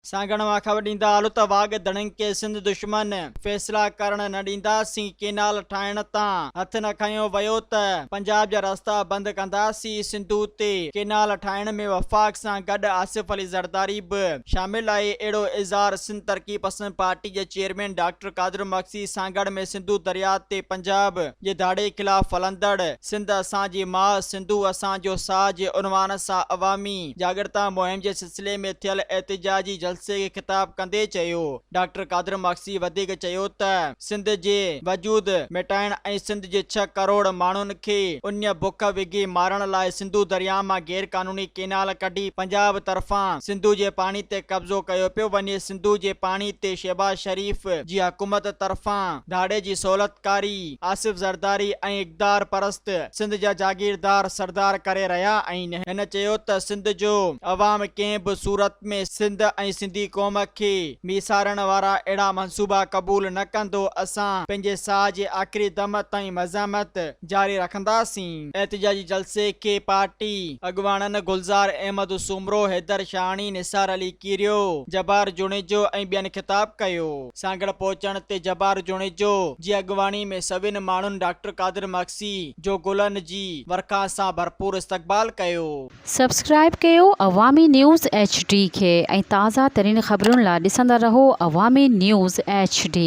सांगण मां ख़बर ॾींदा हलो त वाघ धड़नि खे सिंध दुश्मन फ़ैसिला करण न ॾींदासीं। केनाल ठाहिण तां हथ न खयो वियो त पंजाब जा रस्ता बंदि कंदासीं। सिंधु ते केनाल ठाहिण में वफ़ाक़ सां गॾु आसिफ अली ज़रदारी बि शामिल आहे। अहिड़ो इज़हार सिंध तरक़ी पसंद पार्टी जे चेयरमैन डॉक्टर कादिर मक्सी सांगड़ में सिंधु दरिया ते पंजाब जे दाड़े ख़िलाफ़ हलंदड़ सिंध असांजी माउ सिंधु असांजो साह जे उनवान सां अवामी जागरता मुहिम जे सिलसिले में थियल एहतिजाजी जलसे खे ख़िताब कंदे चयो। डॉक्टर कादिर मक्सी वधीक चयो त सिंध जे वजूद मिटाइण ऐं सिंध जे 6 करोड़ माण्हुनि खे उन बुख विघी मारण लाइ सिंधु दरिया मां गैर कानूनी केनाल कढी पंजाब तरफ़ां सिंधु जे पाणी ते कब्ज़ो कयो पियो वञे। सिंधु जे पाणी ते शहबाज शरीफ जी हुकूमत तरफ़ां दाड़े जी सहूलतकारी आसिफ ज़रदारी ऐं इक़्तिदार परस्त सिंध जा जागीरदार सरदार करे रहिया आहिनि। हिन चयो त सिंध जो अवाम कंहिं बि सूरत में सिंध ऐं सिंधी क़ौम खे मीसारण वारा अहिड़ा मंसूबा क़बूल न कंदो। असां पंहिंजे साह जे आख़िरी दम ताईं मज़ामत जारी रखंदासीं। एहतिजाजी जलसे खे पार्टी अॻुवाणनि गुलज़ार अहमद सुमरो हैदर शाहणी निसार अली कीरियो जबार जुणेजो ऐं ॿियनि ख़िताब कयो। सांगड़ पहुचण ते जबार जुणेजो जी अॻुवाणी में सभिनी माण्हुनि डॉक्टर कादिर मक्सी जो गुलनि जी वर्खा सां भरपूर इस्तक़बाल कयो। सब्सक्राइब कयो अवामी न्यूज़ HD खे ऐं ताज़ा तरीन ख़बरुनि लाइ ॾिसंदा रहो अवामी न्यूज़ HD।